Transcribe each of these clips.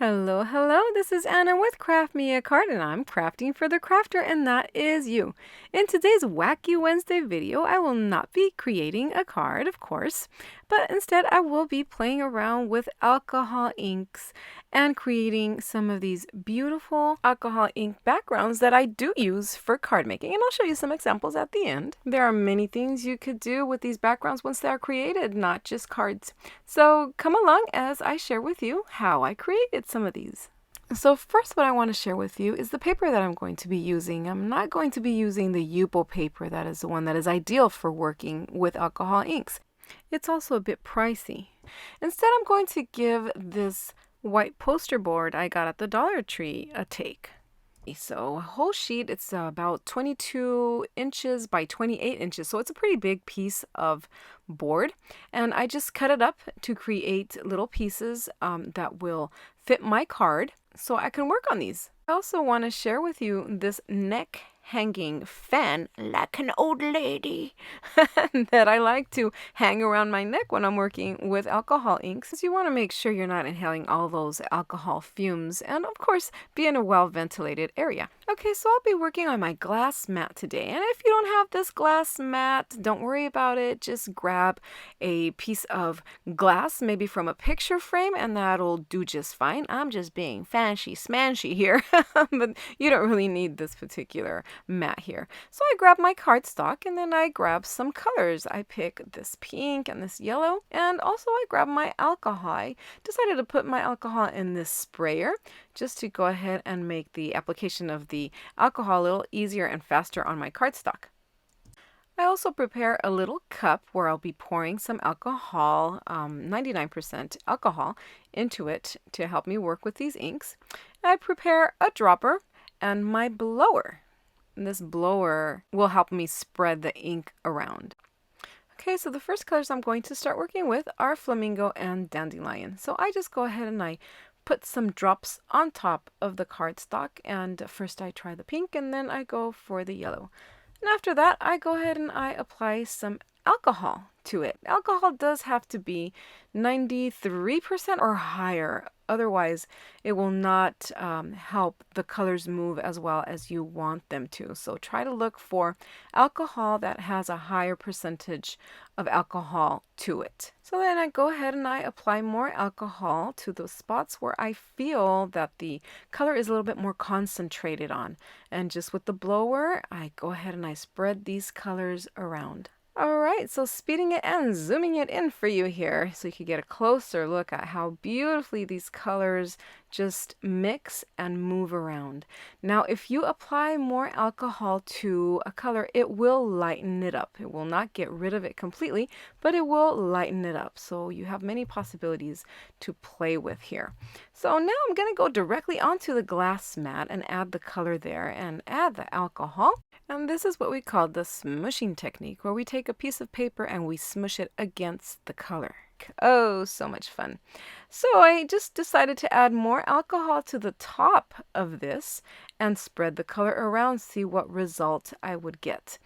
Hello, hello, this is Anna with Craft Me a Card, and I'm crafting for the crafter, and that is you. In today's Wacky Wednesday video, I will not be creating a card, of course, but instead I will be playing around with alcohol inks and creating some of these beautiful alcohol ink backgrounds that I do use for card making, and I'll show you some examples at the end. There are many things you could do with these backgrounds once they are created, not just cards. So come along as I share with you how I created some of these. So first, what I want to share with you is the paper that I'm going to be using. I'm not going to be using the Yupo paper. That is the one that is ideal for working with alcohol inks. It's also a bit pricey. Instead, I'm going to give this white poster board I got at the Dollar Tree a take. So a whole sheet, it's about 22 inches by 28 inches. So it's a pretty big piece of board. And I just cut it up to create little pieces that will fit my card so I can work on these. I also want to share with you this neck hanging fan like an old lady that I like to hang around my neck when I'm working with alcohol inks. You want to make sure you're not inhaling all those alcohol fumes and of course be in a well-ventilated area. Okay, so I'll be working on my glass mat today, and if you don't have this glass mat, don't worry about it. Just grab a piece of glass, maybe from a picture frame, and that'll do just fine. I'm just being fancy smancy here, but you don't really need this particular mat here. So I grab my cardstock and then I grab some colors. I pick this pink and this yellow, and also I grab my alcohol. I decided to put my alcohol in this sprayer just to go ahead and make the application of the alcohol a little easier and faster on my cardstock. I also prepare a little cup where I'll be pouring some alcohol, 99% alcohol, into it to help me work with these inks. I prepare a dropper and my blower. This blower will help me spread the ink around. Okay, so the first colors I'm going to start working with are Flamingo and Dandelion. So I just go ahead and I put some drops on top of the cardstock, and first I try the pink and then I go for the yellow. And after that, I go ahead and I apply some alcohol to it. Alcohol does have to be 93% or higher. Otherwise, it will not help the colors move as well as you want them to. So try to look for alcohol that has a higher percentage of alcohol to it. So then I go ahead and I apply more alcohol to those spots where I feel that the color is a little bit more concentrated on. And just with the blower, I go ahead and I spread these colors around. Alright, so speeding it and zooming it in for you here so you can get a closer look at how beautifully these colors just mix and move around. Now, if you apply more alcohol to a color, it will lighten it up. It will not get rid of it completely, but it will lighten it up. So you have many possibilities to play with here. So now I'm going to go directly onto the glass mat and add the color there and add the alcohol. And this is what we call the smushing technique, where we take a piece of paper and we smush it against the color. Oh, so much fun. So I just decided to add more alcohol to the top of this and spread the color around, see what result I would get.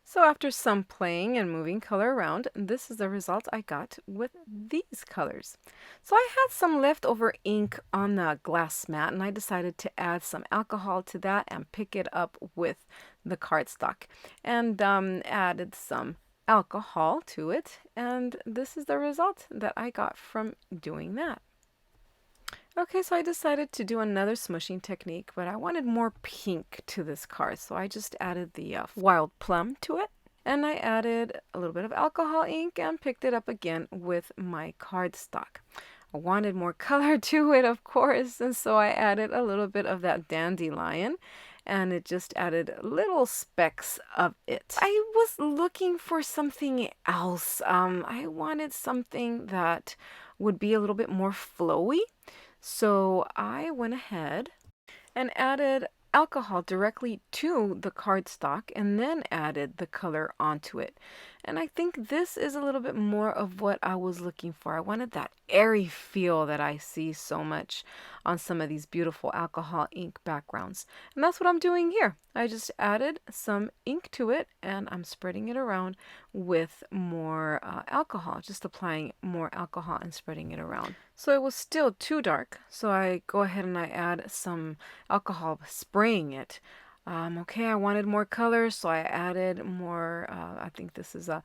So after some playing and moving color around, this is the result I got with these colors. So I had some leftover ink on the glass mat, and I decided to add some alcohol to that and pick it up with the cardstock, and added some alcohol to it, and this is the result that I got from doing that. Okay, so I decided to do another smushing technique, but I wanted more pink to this card, so I just added the wild plum to it, and I added a little bit of alcohol ink and picked it up again with my cardstock. I wanted more color to it, of course, and so I added a little bit of that dandelion, and it just added little specks of it. I was looking for something else. I wanted something that would be a little bit more flowy. So I went ahead and added alcohol directly to the cardstock and then added the color onto it. And I think this is a little bit more of what I was looking for. I wanted that airy feel that I see so much on some of these beautiful alcohol ink backgrounds. And that's what I'm doing here. I just added some ink to it and I'm spreading it around with more alcohol, just applying more alcohol and spreading it around. So it was still too dark, so I go ahead and I add some alcohol, spraying it. Okay, I wanted more color, so I added more, I think this is an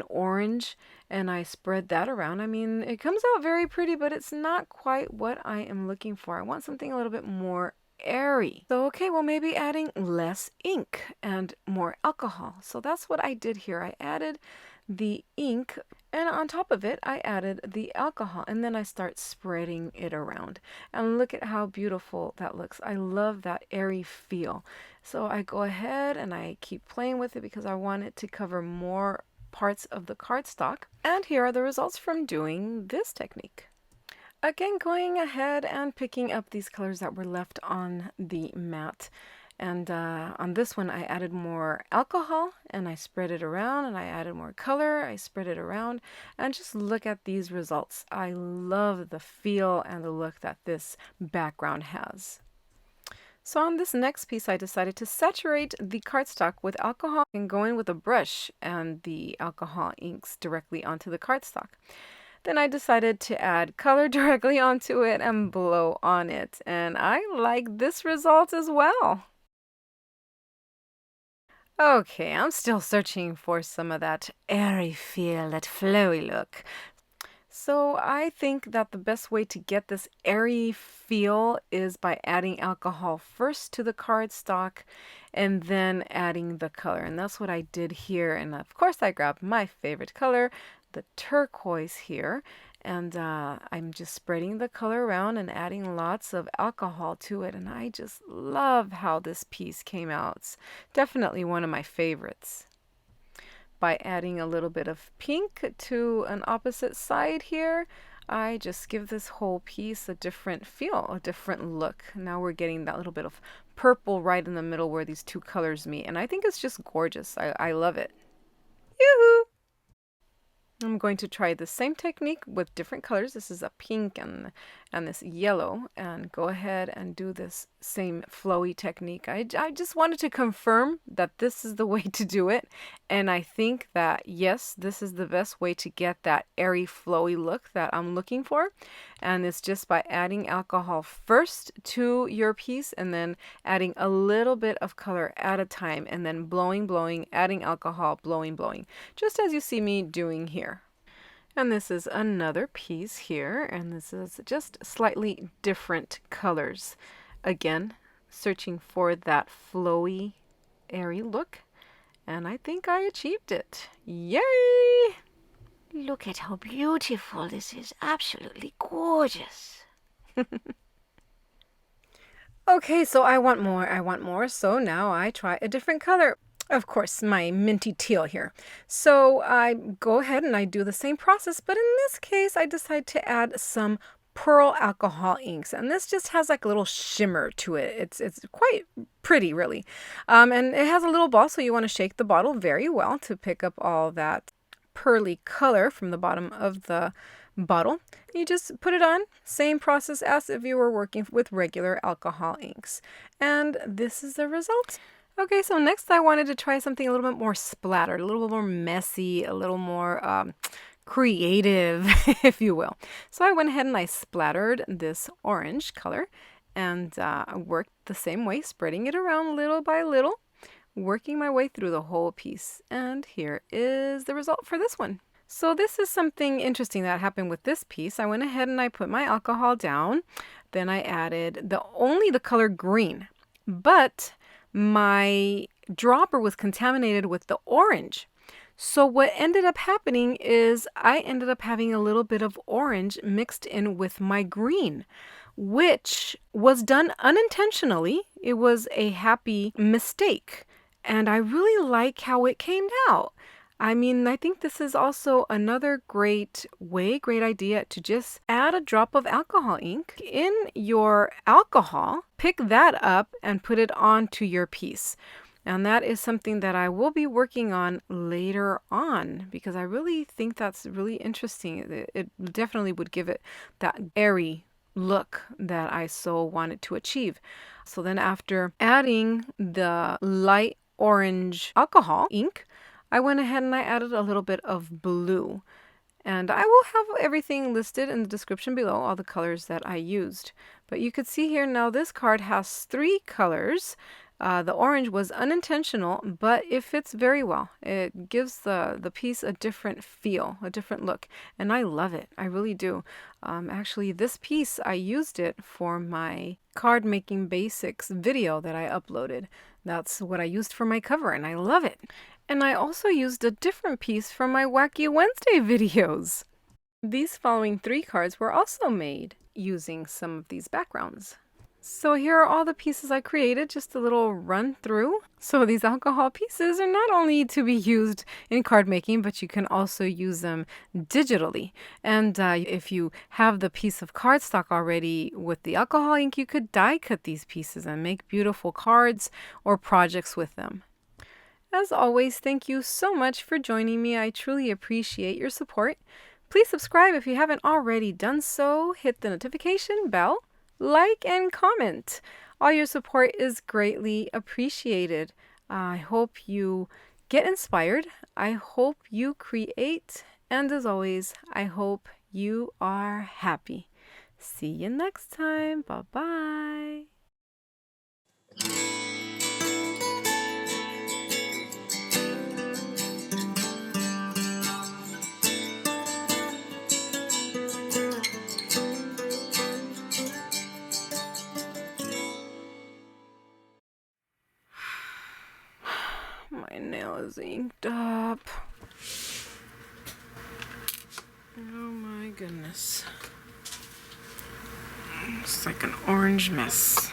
orange, and I spread that around. I mean, it comes out very pretty, but it's not quite what I am looking for. I want something a little bit more airy. So, okay, well, maybe adding less ink and more alcohol. So that's what I did here. I added the ink, and on top of it I added the alcohol, and then I start spreading it around, and look at how beautiful that looks. I love that airy feel. So I go ahead and I keep playing with it because I want it to cover more parts of the cardstock. And here are the results from doing this technique. Again, going ahead and picking up these colors that were left on the mat. And on this one, I added more alcohol and I spread it around, and I added more color. I spread it around, and just look at these results. I love the feel and the look that this background has. So on this next piece, I decided to saturate the cardstock with alcohol and go in with a brush and the alcohol inks directly onto the cardstock. Then I decided to add color directly onto it and blow on it. And I like this result as well. Okay, I'm still searching for some of that airy feel, that flowy look. So I think that the best way to get this airy feel is by adding alcohol first to the cardstock and then adding the color. And that's what I did here. And of course I grabbed my favorite color, the turquoise here. And I'm just spreading the color around and adding lots of alcohol to it. And I just love how this piece came out. It's definitely one of my favorites. By adding a little bit of pink to an opposite side here, I just give this whole piece a different feel, a different look. Now we're getting that little bit of purple right in the middle where these two colors meet. And I think it's just gorgeous. I love it. Yoo-hoo! I'm going to try the same technique with different colors. This is a pink and this yellow, and go ahead and do this same flowy technique. I just wanted to confirm that this is the way to do it, and I think that yes, this is the best way to get that airy flowy look that I'm looking for. And it's just by adding alcohol first to your piece and then adding a little bit of color at a time, and then blowing, adding alcohol, blowing, just as you see me doing here. And this is another piece here, and this is just slightly different colors. Again, searching for that flowy, airy look, and I think I achieved it. Yay! Look at how beautiful this is. Absolutely gorgeous. Okay, so I want more. So now I try a different color. Of course, my minty teal here. So I go ahead and I do the same process, but in this case, I decide to add some pearl alcohol inks, and this just has like a little shimmer to it. It's quite pretty, really. And it has a little ball, so you want to shake the bottle very well to pick up all that pearly color from the bottom of the bottle. You just put it on, same process as if you were working with regular alcohol inks. And this is the result. Okay, so next I wanted to try something a little bit more splattered, a little bit more messy, a little more creative, if you will. So I went ahead and I splattered this orange color and worked the same way, spreading it around little by little, working my way through the whole piece. And here is the result for this one. So this is something interesting that happened with this piece. I went ahead and I put my alcohol down. Then I added only the color green, but my dropper was contaminated with the orange. So what ended up happening is I ended up having a little bit of orange mixed in with my green, which was done unintentionally. It was a happy mistake, and I really like how it came out. I mean, I think this is also another great idea to just add a drop of alcohol ink in your alcohol, pick that up and put it onto your piece. And that is something that I will be working on later on because I really think that's really interesting. It definitely would give it that airy look that I so wanted to achieve. So then after adding the light orange alcohol ink, I went ahead and I added a little bit of blue. And I will have everything listed in the description below, all the colors that I used. But you could see here now this card has 3 colors. The orange was unintentional, but it fits very well. It gives the piece a different feel, a different look. And I love it. I really do. Actually, this piece, I used it for my card making basics video that I uploaded. That's what I used for my cover, and I love it. And I also used a different piece from my Wacky Wednesday videos. These following 3 cards were also made using some of these backgrounds. So here are all the pieces I created, just a little run through. So these alcohol pieces are not only to be used in card making, but you can also use them digitally. And if you have the piece of cardstock already with the alcohol ink, you could die cut these pieces and make beautiful cards or projects with them. As always, thank you so much for joining me. I truly appreciate your support. Please subscribe if you haven't already done so. Hit the notification bell, like, and comment. All your support is greatly appreciated. I hope you get inspired. I hope you create. And as always, I hope you are happy. See you next time. Bye-bye. My nail is inked up. Oh my goodness. It's like an orange mess.